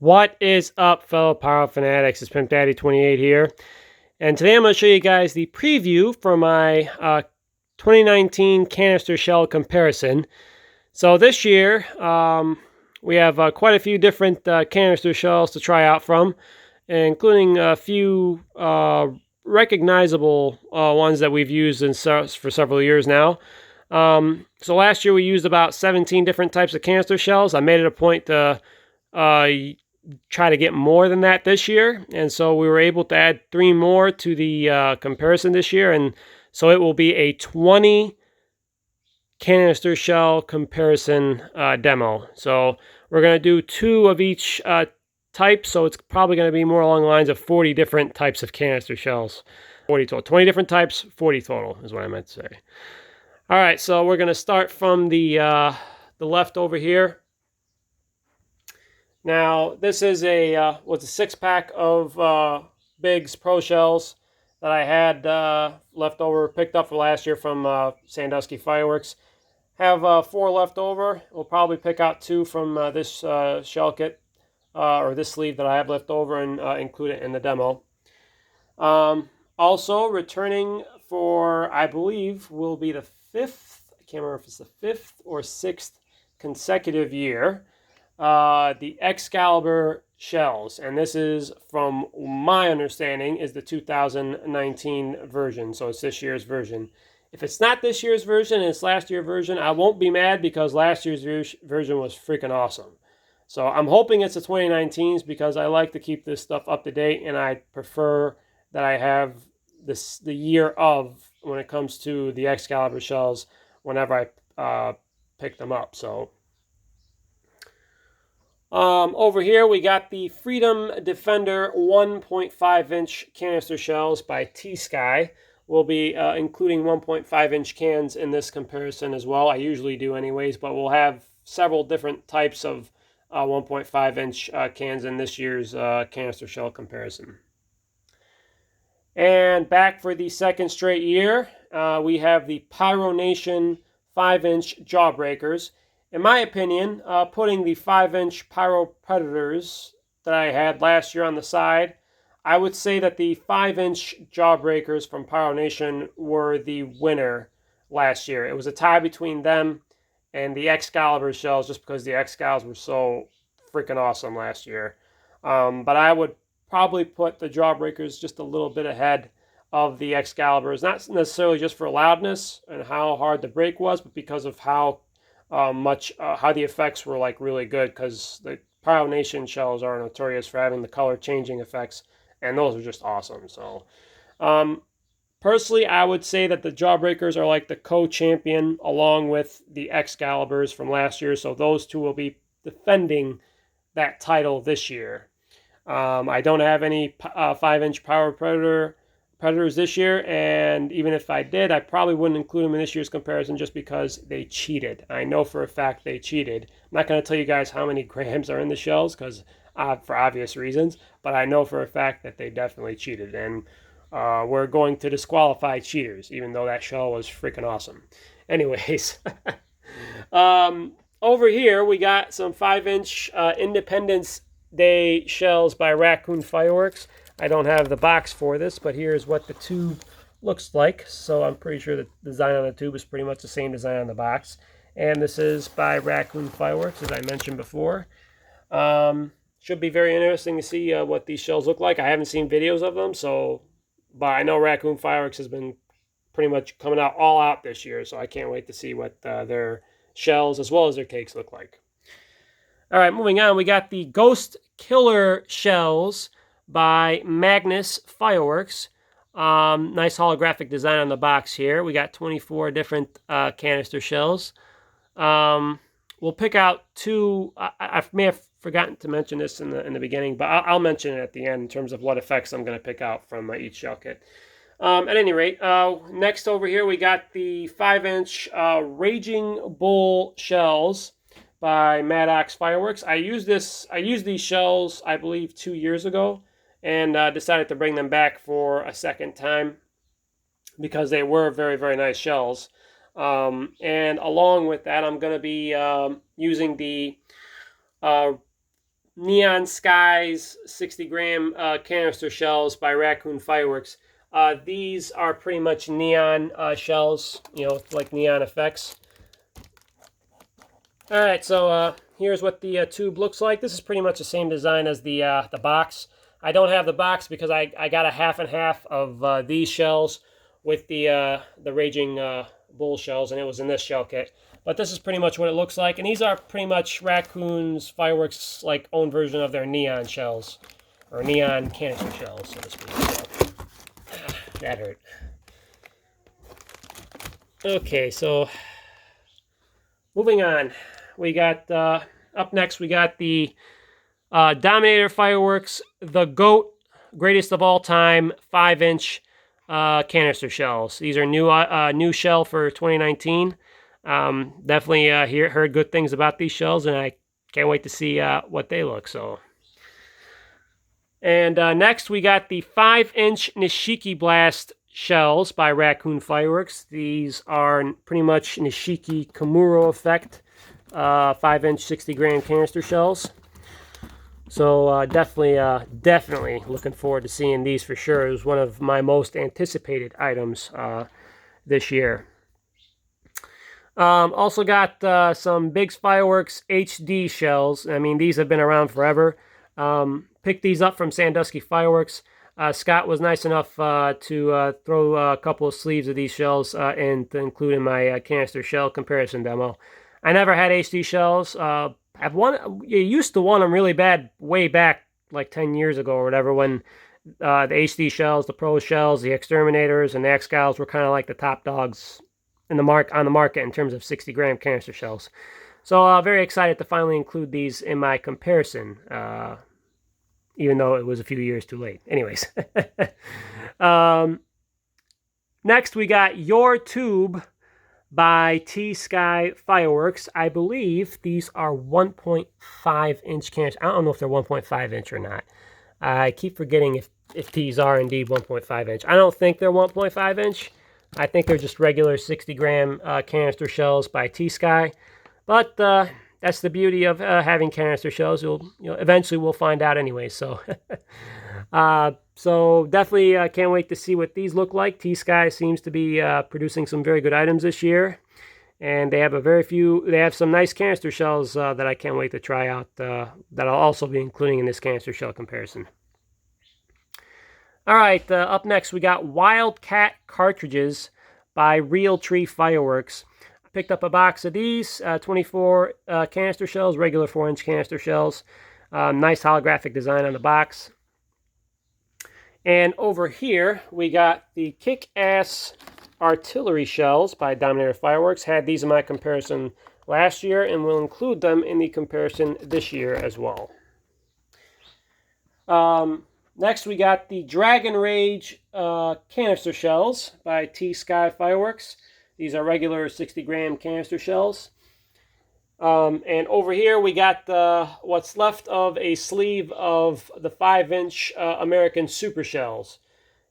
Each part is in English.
What is up, fellow Pyro Fanatics? It's Pimp Daddy 28 here. And today I'm going to show you guys the preview for my 2019 canister shell comparison. So this year, we have quite a few different canister shells to try out from, including a few recognizable ones that we've used for several years now. So last year we used about 17 different types of canister shells. I made it a point to try to get more than that this year, and so we were able to add 3 more to the comparison this year, and so it will be a 20 canister shell comparison demo. So we're going to do 2 of each type, so it's probably going to be more along the lines of 40 different types of canister shells. 40 total. 20 different types, 40 total is what I meant to say. All right, so we're going to start from the left over here. Now, this is a 6-pack of Biggs Pro Shells that I had left over, picked up for last year from Sandusky Fireworks. Have 4 left over. We'll probably pick out 2 from this shell kit, or this sleeve that I have left over, and include it in the demo. Also, returning for, I believe, will be the 5th, I can't remember if it's the 5th or 6th consecutive year, the Excalibur shells, and this is, from my understanding, is the 2019 version, so it's this year's version. If it's not this year's version and it's last year's version, I won't be mad, because last year's version was freaking awesome. So I'm hoping it's the 2019s, because I like to keep this stuff up to date, and I prefer that I have the year of, when it comes to the Excalibur shells, whenever I pick them up. So over here we got the Freedom Defender 1.5-inch canister shells by T-Sky. We'll be including 1.5-inch cans in this comparison as well. I usually do anyways, but we'll have several different types of 1.5-inch cans in this year's canister shell comparison. And back for the second straight year, we have the Powernation 5-inch Jawbreakers. In my opinion, putting the 5-inch Pyro Predators that I had last year on the side, I would say that the 5-inch Jawbreakers from Powernation were the winner last year. It was a tie between them and the Excalibur shells, just because the Excals were so freaking awesome last year. But I would probably put the Jawbreakers just a little bit ahead of the Excaliburs, not necessarily just for loudness and how hard the break was, but because of how how the effects were like really good, because the Powernation shells are notorious for having the color changing effects, and those are just awesome. So personally, I would say that the Jawbreakers are like the co-champion along with the Excaliburs from last year, so those 2 will be defending that title this year. I don't have any 5-inch Pyro Predators this year, and even if I did, I probably wouldn't include them in this year's comparison, just because they cheated. I know for a fact they cheated. I'm not going to tell you guys how many grams are in the shells, because for obvious reasons, but I know for a fact that they definitely cheated, and we're going to disqualify cheaters, even though that shell was freaking awesome. Anyways, over here we got some 5-inch Independence Day shells by Raccoon Fireworks. I don't have the box for this, but here's what the tube looks like. So I'm pretty sure the design on the tube is pretty much the same design on the box. And this is by Raccoon Fireworks, as I mentioned before. Should be very interesting to see what these shells look like. I haven't seen videos of them, but I know Raccoon Fireworks has been pretty much coming out all out this year, so I can't wait to see what their shells as well as their cakes look like. All right, moving on, we got the Ghost Killer shells by Magnus Fireworks. Nice holographic design on the box here. We got 24 different canister shells. We'll pick out 2. I may have forgotten to mention this in the beginning, but I'll mention it at the end in terms of what effects I'm going to pick out from each shell kit. At any rate, next over here we got the 5-inch Raging Bull shells by Maddox Fireworks. I used these shells, I believe, 2 years ago, and decided to bring them back for a second time, because they were very, very nice shells. And along with that, I'm going to be using the Neon Skies 60-gram canister shells by Raccoon Fireworks. These are pretty much neon shells, like neon effects. All right, so here's what the tube looks like. This is pretty much the same design as the box. I don't have the box because I got a half and half of these shells with the Raging Bull shells, and it was in this shell kit. But this is pretty much what it looks like, and these are pretty much Raccoon's Fireworks' own version of their neon shells, or neon canister shells, so to speak. So, that hurt. Okay, so moving on, we got up next. We got the Dominator Fireworks, the GOAT, greatest of all time, 5-inch canister shells. These are new shell for 2019. Definitely heard good things about these shells, and I can't wait to see what they look. So, and next we got the 5-inch Nishiki Blast shells by Raccoon Fireworks. These are pretty much Nishiki Kimura effect 5-inch 60-gram canister shells. So definitely looking forward to seeing these for sure. It was one of my most anticipated items this year. Also got some Biggs Fireworks HD shells. I mean, these have been around forever. Picked these up from Sandusky Fireworks. Scott was nice enough to throw a couple of sleeves of these shells and to include in my canister shell comparison demo. I never had HD shells. You used to want them really bad way back, like 10 years ago or whatever, when the HD shells, the Pro shells, the Exterminators, and the Excals were kind of like the top dogs on the market in terms of 60-gram canister shells. So very excited to finally include these in my comparison, even though it was a few years too late. Anyways. Next, we got Your Tube by T-Sky Fireworks. I believe these are 1.5-inch canister. I don't know if they're 1.5-inch or not. I keep forgetting if these are indeed 1.5-inch. I don't think they're 1.5-inch. I think they're just regular 60-gram canister shells by T-Sky. But that's the beauty of having canister shells. Eventually we'll find out anyway. So, so definitely can't wait to see what these look like. T-Sky seems to be producing some very good items this year, and they have They have some nice canister shells that I can't wait to try out. That I'll also be including in this canister shell comparison. All right, up next we got Wildcat Cartridges by Real Tree Fireworks. I picked up a box of these 24 canister shells, regular 4-inch canister shells. Nice holographic design on the box. And over here we got the Kick-Ass Artillery shells by Dominator Fireworks. Had these in my comparison last year, and will include them in the comparison this year as well. Next, we got the Dragon Rage canister shells by T-Sky Fireworks. These are regular 60-gram canister shells. And over here, we got what's left of a sleeve of the 5-inch American Super Shells.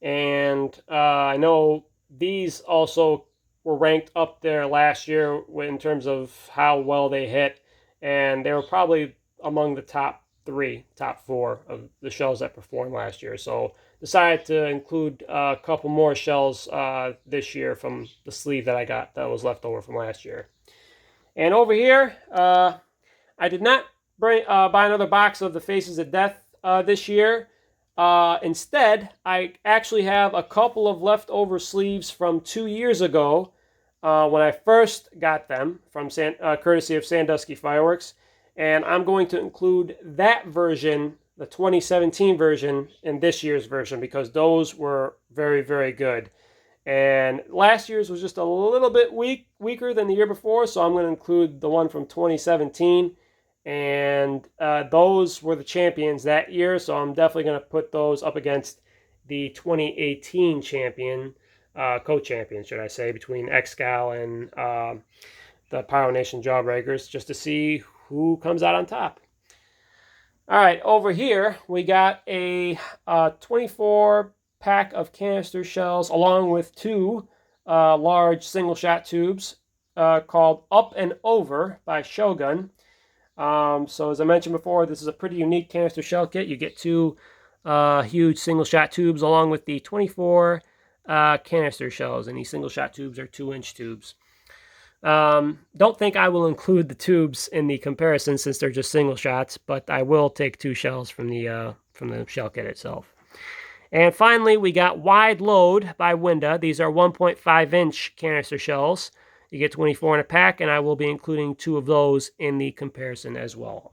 And I know these also were ranked up there last year in terms of how well they hit. And they were probably among the top 4 of the shells that performed last year. So decided to include a couple more shells this year from the sleeve that I got that was left over from last year. And over here, I did not buy another box of the Faces of Death this year. Instead, I actually have a couple of leftover sleeves from 2 years ago when I first got them from courtesy of Sandusky Fireworks. And I'm going to include that version, the 2017 version, in this year's version because those were very, very good. And last year's was just a little bit weaker than the year before, so I'm going to include the one from 2017. And those were the champions that year, so I'm definitely going to put those up against the 2018 champion, co-champion, should I say, between Excal and the Powernation Jawbreakers, just to see who comes out on top. All right, over here we got a 24 pack of canister shells along with 2 large single shot tubes called Up and Over by Shogun. So as I mentioned before, this is a pretty unique canister shell kit. You get two huge single shot tubes along with the 24 canister shells, and these single shot tubes are 2-inch tubes. Don't think I will include the tubes in the comparison since they're just single shots, but I will take 2 shells from the shell kit itself. And finally, we got Wide Load by Winda. These are 1.5-inch canister shells. You get 24 in a pack, and I will be including 2 of those in the comparison as well.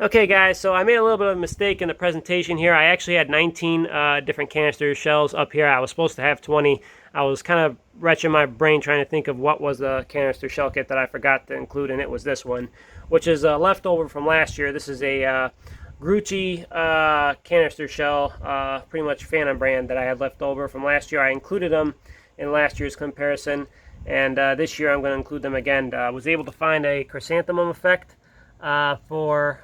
Okay, guys, so I made a little bit of a mistake in the presentation here. I actually had 19 different canister shells up here. I was supposed to have 20. I was kind of wrenching my brain trying to think of what was the canister shell kit that I forgot to include, and it was this one, which is a leftover from last year. This is a Grucci canister shell, pretty much Phantom brand that I had left over from last year. I included them in last year's comparison, and this year I'm going to include them again. I was able to find a chrysanthemum effect from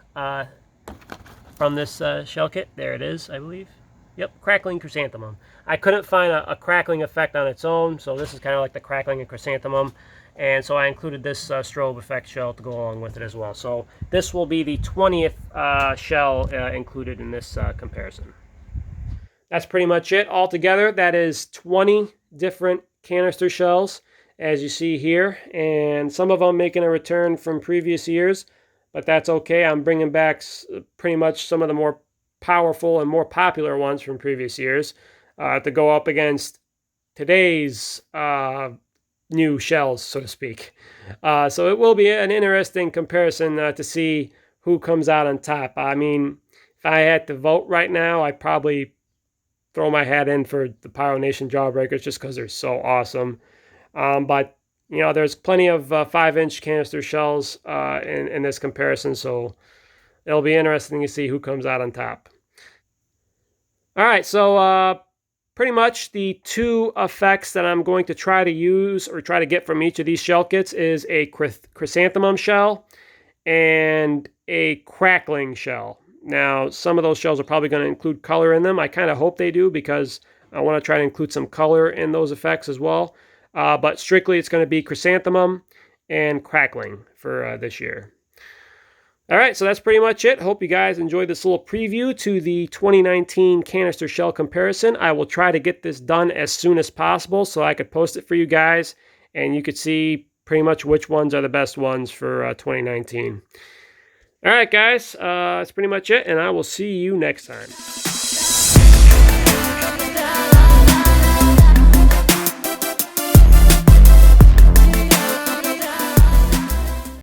this shell kit. There it is, I believe. Yep, crackling chrysanthemum. I couldn't find a crackling effect on its own, so this is kind of like the crackling and chrysanthemum. And so I included this strobe effect shell to go along with it as well. So this will be the 20th shell included in this comparison. That's pretty much it. Altogether, that is 20 different canister shells, as you see here. And some of them making a return from previous years, but that's okay. I'm bringing back pretty much some of the more powerful and more popular ones from previous years to go up against today's new shells, so to speak. So it will be an interesting comparison to see who comes out on top. I mean, if I had to vote right now, I'd probably throw my hat in for the Powernation Jawbreakers just because they're so awesome. But, you know, there's plenty of 5-inch canister shells in this comparison, so it'll be interesting to see who comes out on top. All right, so pretty much the 2 effects that I'm going to try to use or try to get from each of these shell kits is a chrysanthemum shell and a crackling shell. Now, some of those shells are probably going to include color in them. I kind of hope they do because I want to try to include some color in those effects as well. But strictly, it's going to be chrysanthemum and crackling for this year. All right, so that's pretty much it. Hope you guys enjoyed this little preview to the 2019 canister shell comparison. I will try to get this done as soon as possible so I could post it for you guys, and you could see pretty much which ones are the best ones for 2019. All right, guys, that's pretty much it, and I will see you next time.